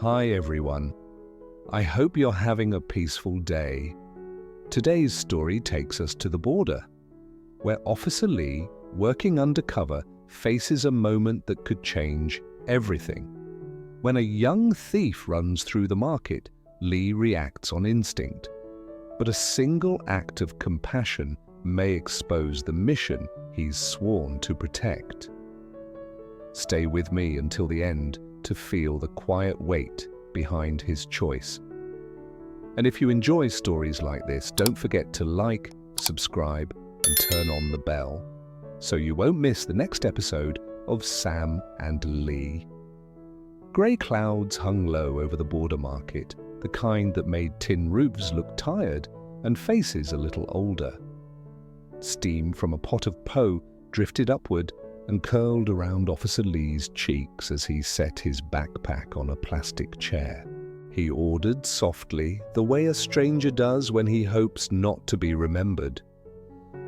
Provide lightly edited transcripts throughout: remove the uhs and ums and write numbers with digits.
Hi everyone. I hope you're having a peaceful day. Today's story takes us to the border, where Officer Lee, working undercover, faces a moment that could change everything. When a young thief runs through the market, Lee reacts on instinct. But a single act of compassion may expose the mission he's sworn to protect. Stay with me until the end to feel the quiet weight behind his choice. And if you enjoy stories like this, don't forget to like, subscribe, and turn on the bell so you won't miss the next episode of Sam and Lee. Grey clouds hung low over the border market, the kind that made tin roofs look tired and faces a little older. Steam from a pot of po drifted upward and curled around Officer Lee's cheeks as he set his backpack on a plastic chair. He ordered softly, the way a stranger does when he hopes not to be remembered.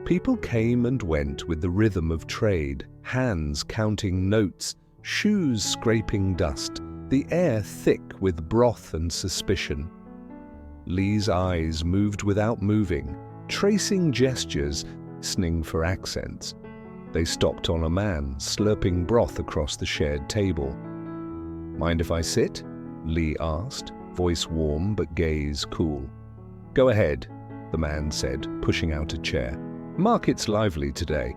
People came and went with the rhythm of trade, hands counting notes, shoes scraping dust, the air thick with broth and suspicion. Lee's eyes moved without moving, tracing gestures, listening for accents. They stopped on a man slurping broth across the shared table. "Mind if I sit?" Lee asked, voice warm but gaze cool. "Go ahead," the man said, pushing out a chair. "Market's lively today."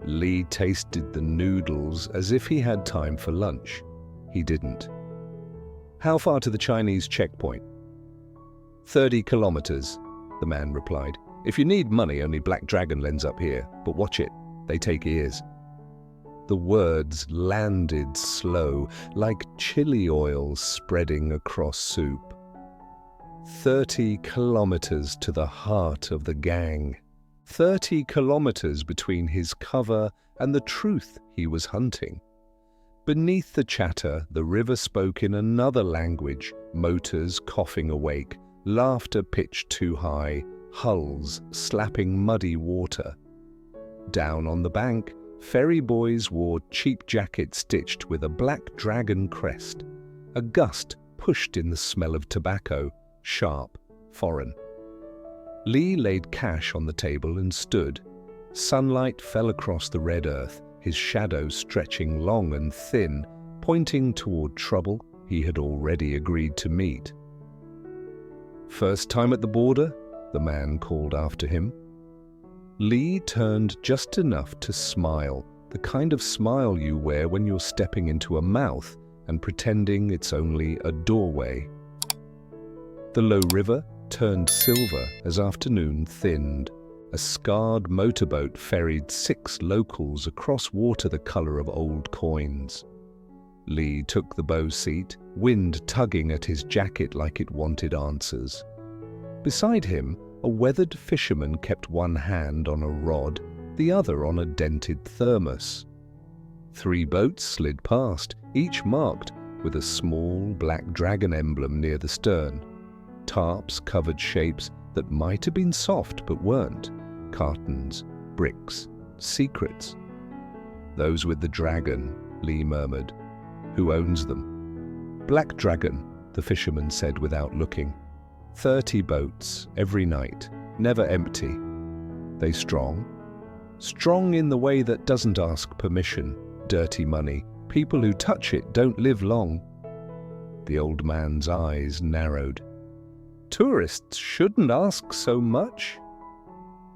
Lee tasted the noodles as if he had time for lunch. He didn't. "How far to the Chinese checkpoint?" 30 kilometers, the man replied. "If you need money, only Black Dragon lends up here, but watch it, they take ears." The words landed slow, like chili oil spreading across soup. 30 kilometers to the heart of the gang. 30 kilometers between his cover and the truth he was hunting. Beneath the chatter, the river spoke in another language, motors coughing awake, laughter pitched too high, hulls slapping muddy water. Down on the bank, ferry boys wore cheap jackets stitched with a Black Dragon crest. A gust pushed in the smell of tobacco, sharp, foreign. Lee laid cash on the table and stood. Sunlight fell across the red earth, his shadow stretching long and thin, pointing toward trouble he had already agreed to meet. "First time at the border?" the man called after him. Lee turned just enough to smile, the kind of smile you wear when you're stepping into a mouth and pretending it's only a doorway. The low river turned silver as afternoon thinned. A scarred motorboat ferried 6 locals across water the color of old coins. Lee took the bow seat, wind tugging at his jacket like it wanted answers. Beside him, a weathered fisherman kept one hand on a rod, the other on a dented thermos. 3 boats slid past, each marked with a small Black Dragon emblem near the stern. Tarps covered shapes that might have been soft but weren't. Cartons, bricks, secrets. "Those with the dragon," Lee murmured. "Who owns them?" "Black Dragon," the fisherman said without looking. 30 boats, every night, never empty. "They strong?" "Strong in the way that doesn't ask permission. Dirty money. People who touch it don't live long." The old man's eyes narrowed. "Tourists shouldn't ask so much."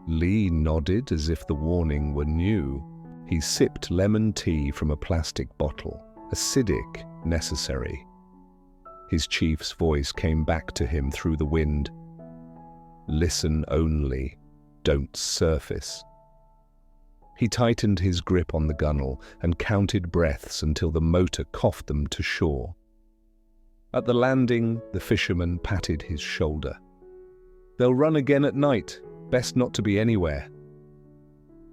Lee nodded as if the warning were new. He sipped lemon tea from a plastic bottle, acidic, necessary. His chief's voice came back to him through the wind. "Listen only, don't surface." He tightened his grip on the gunwale and counted breaths until the motor coughed them to shore. At the landing, the fisherman patted his shoulder. "They'll run again at night. Best not to be anywhere."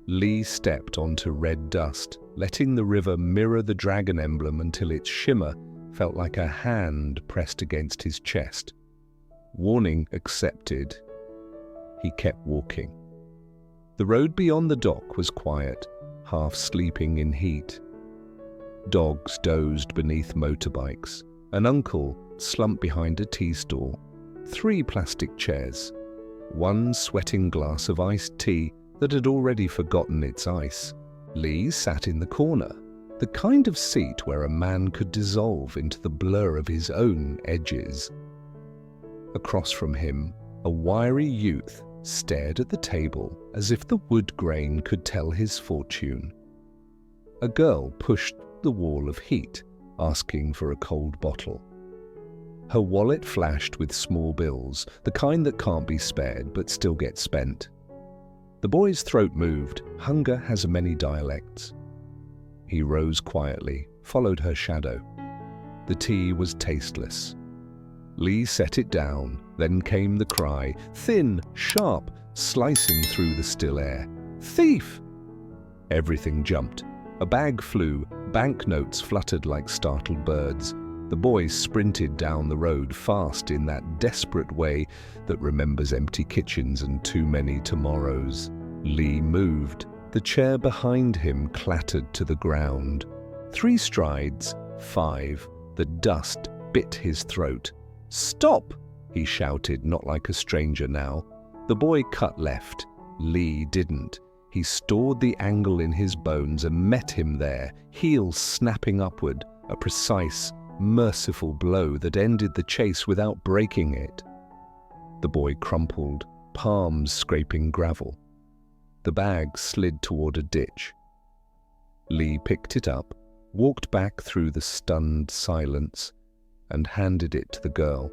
Lee stepped onto red dust, letting the river mirror the dragon emblem until its shimmer felt like a hand pressed against his chest. Warning accepted. He kept walking. The road beyond the dock was quiet, half sleeping in heat. Dogs dozed beneath motorbikes. An uncle slumped behind a tea stall, 3 plastic chairs, 1 sweating glass of iced tea that had already forgotten its ice. Lee sat in the corner, the kind of seat where a man could dissolve into the blur of his own edges. Across from him, a wiry youth stared at the table as if the wood grain could tell his fortune. A girl pushed the wall of heat, asking for a cold bottle. Her wallet flashed with small bills, the kind that can't be spared but still get spent. The boy's throat moved. Hunger has many dialects. He rose quietly, followed her shadow. The tea was tasteless. Lee set it down, then came the cry, thin, sharp, slicing through the still air. "Thief!" Everything jumped. A bag flew, banknotes fluttered like startled birds. The boy sprinted down the road fast in that desperate way that remembers empty kitchens and too many tomorrows. Lee moved. The chair behind him clattered to the ground. 3 strides, 5. The dust bit his throat. "Stop!" he shouted, not like a stranger now. The boy cut left. Lee didn't. He stored the angle in his bones and met him there, heels snapping upward, a precise, merciful blow that ended the chase without breaking it. The boy crumpled, palms scraping gravel. The bag slid toward a ditch. Lee picked it up, walked back through the stunned silence, and handed it to the girl.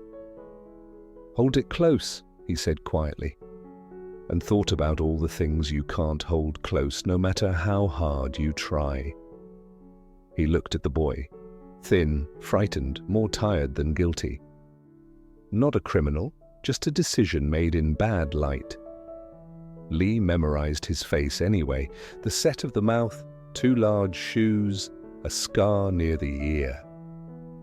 "Hold it close," he said quietly, and thought about all the things you can't hold close no matter how hard you try. He looked at the boy, thin, frightened, more tired than guilty. Not a criminal, just a decision made in bad light. Lee memorized his face anyway, the set of the mouth, 2 large shoes, a scar near the ear.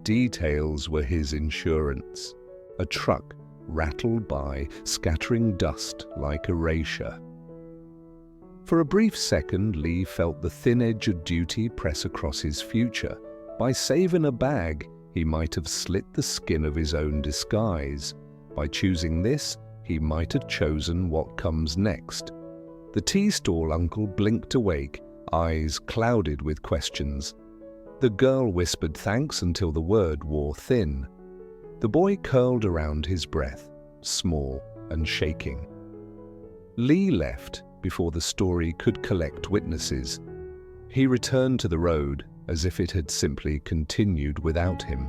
Details were his insurance. A truck rattled by, scattering dust like erasure. For a brief second, Lee felt the thin edge of duty press across his future. By saving a bag, he might have slit the skin of his own disguise. By choosing this, he might have chosen what comes next. The tea stall uncle blinked awake, eyes clouded with questions. The girl whispered thanks until the word wore thin. The boy curled around his breath, small and shaking. Lee left before the story could collect witnesses. He returned to the road as if it had simply continued without him.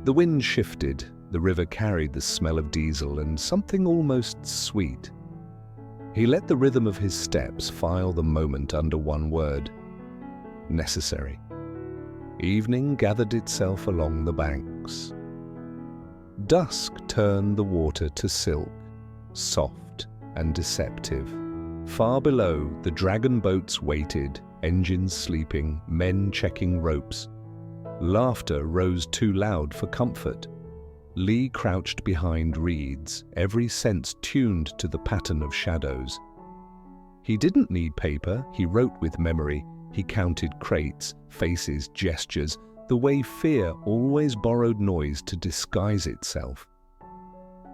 The wind shifted, the river carried the smell of diesel and something almost sweet. He let the rhythm of his steps file the moment under one word: necessary. Evening gathered itself along the banks. Dusk turned the water to silk, soft and deceptive. Far below, the dragon boats waited, engines sleeping, men checking ropes. Laughter rose too loud for comfort. Lee crouched behind reeds, every sense tuned to the pattern of shadows. He didn't need paper, he wrote with memory. He counted crates, faces, gestures, the way fear always borrowed noise to disguise itself.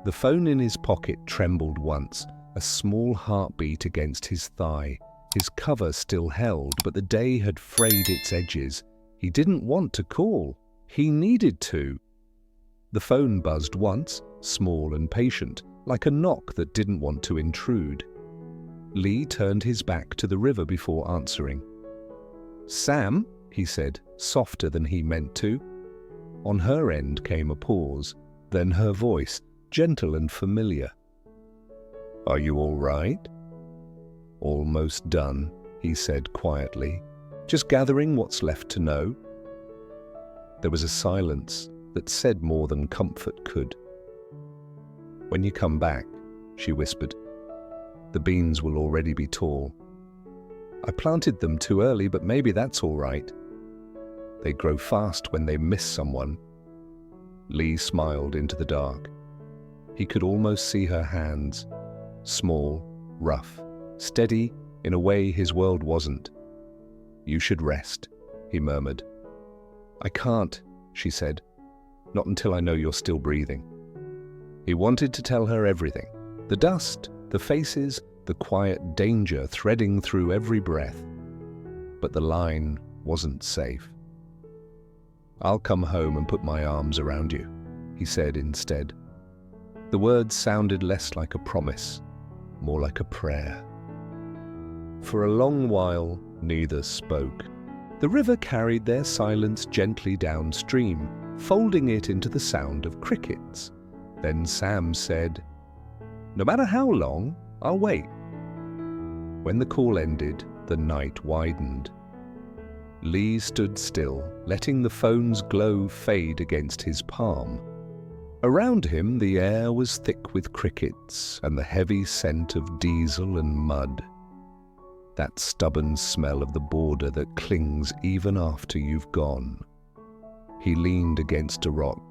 The phone in his pocket trembled once, a small heartbeat against his thigh. His cover still held, but the day had frayed its edges. He didn't want to call. He needed to. The phone buzzed once, small and patient, like a knock that didn't want to intrude. Lee turned his back to the river before answering. "Sam?" he said, softer than he meant to. On her end came a pause, then her voice, gentle and familiar. "Are you all right?" "Almost done," he said quietly. "Just gathering what's left to know." There was a silence that said more than comfort could. "When you come back," she whispered, "the beans will already be tall. I planted them too early, but maybe that's all right. They grow fast when they miss someone." Lee smiled into the dark. He could almost see her hands, small, rough, steady in a way his world wasn't. "You should rest," he murmured. "I can't," she said. Not until I know you're still breathing." He wanted to tell her everything. The dust, the faces, the quiet danger threading through every breath. But the line wasn't safe. "I'll come home and put my arms around you," he said instead. The words sounded less like a promise, more like a prayer. For a long while, neither spoke. The river carried their silence gently downstream, folding it into the sound of crickets. Then Sam said, "No matter how long, I'll wait." When the call ended, the night widened. Lee stood still, letting the phone's glow fade against his palm. Around him, the air was thick with crickets and the heavy scent of diesel and mud. That stubborn smell of the border that clings even after you've gone. He leaned against a rock,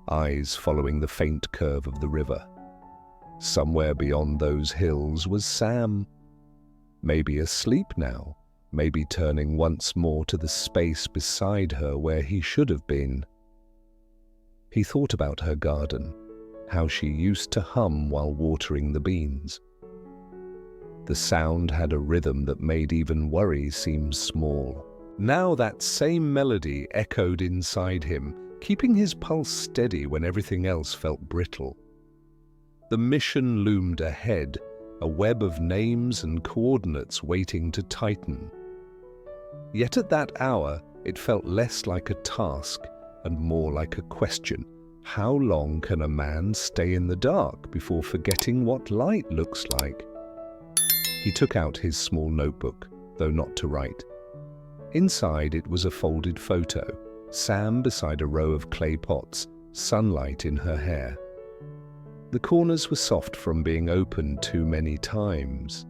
eyes following the faint curve of the river. Somewhere beyond those hills was Sam. Maybe asleep now, maybe turning once more to the space beside her where he should have been. He thought about her garden, how she used to hum while watering the beans. The sound had a rhythm that made even worry seem small. Now that same melody echoed inside him, keeping his pulse steady when everything else felt brittle. The mission loomed ahead, a web of names and coordinates waiting to tighten. Yet at that hour, it felt less like a task and more like a question. How long can a man stay in the dark before forgetting what light looks like? He took out his small notebook, though not to write. Inside it was a folded photo, Sam beside a row of clay pots, sunlight in her hair. The corners were soft from being opened too many times.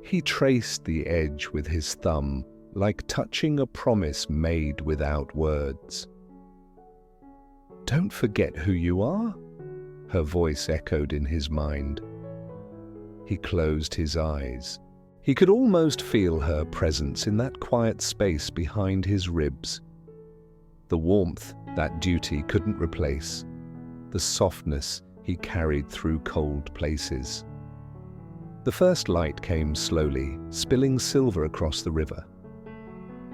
He traced the edge with his thumb, like touching a promise made without words. "Don't forget who you are," her voice echoed in his mind. He closed his eyes. He could almost feel her presence in that quiet space behind his ribs. The warmth that duty couldn't replace. The softness he carried through cold places. The first light came slowly, spilling silver across the river.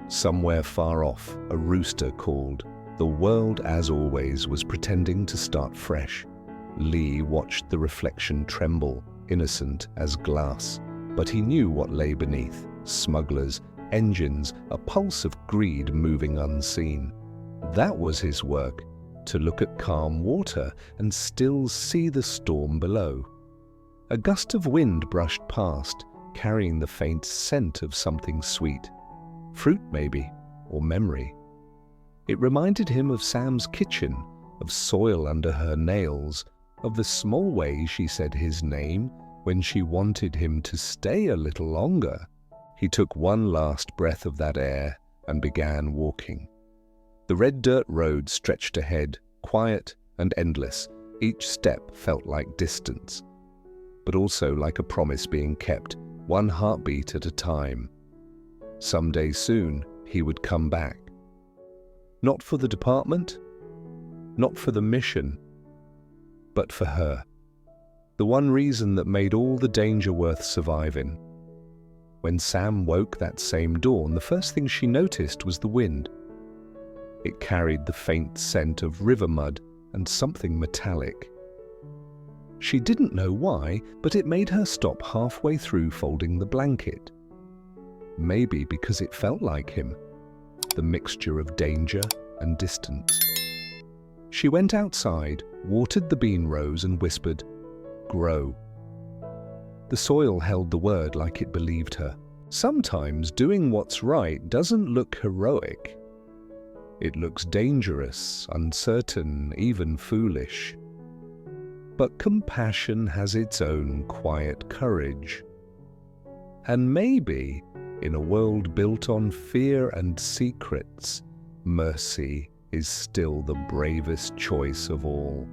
Somewhere far off, a rooster called. The world, as always, was pretending to start fresh. Lee watched the reflection tremble, innocent as glass. But he knew what lay beneath: smugglers, engines, a pulse of greed moving unseen. That was his work, to look at calm water and still see the storm below. A gust of wind brushed past, carrying the faint scent of something sweet. Fruit, maybe, or memory. It reminded him of Sam's kitchen, of soil under her nails, of the small way she said his name when she wanted him to stay a little longer. He took one last breath of that air and began walking. The red dirt road stretched ahead, quiet and endless. Each step felt like distance, but also like a promise being kept, one heartbeat at a time. Someday soon, he would come back. Not for the department, not for the mission, but for her. The one reason that made all the danger worth surviving. When Sam woke that same dawn, the first thing she noticed was the wind. It carried the faint scent of river mud and something metallic. She didn't know why, but it made her stop halfway through folding the blanket. Maybe because it felt like him, the mixture of danger and distance. She went outside, watered the bean rows and whispered, "Grow." The soil held the word like it believed her. Sometimes doing what's right doesn't look heroic. It looks dangerous, uncertain, even foolish. But compassion has its own quiet courage. And maybe, in a world built on fear and secrets, mercy is still the bravest choice of all.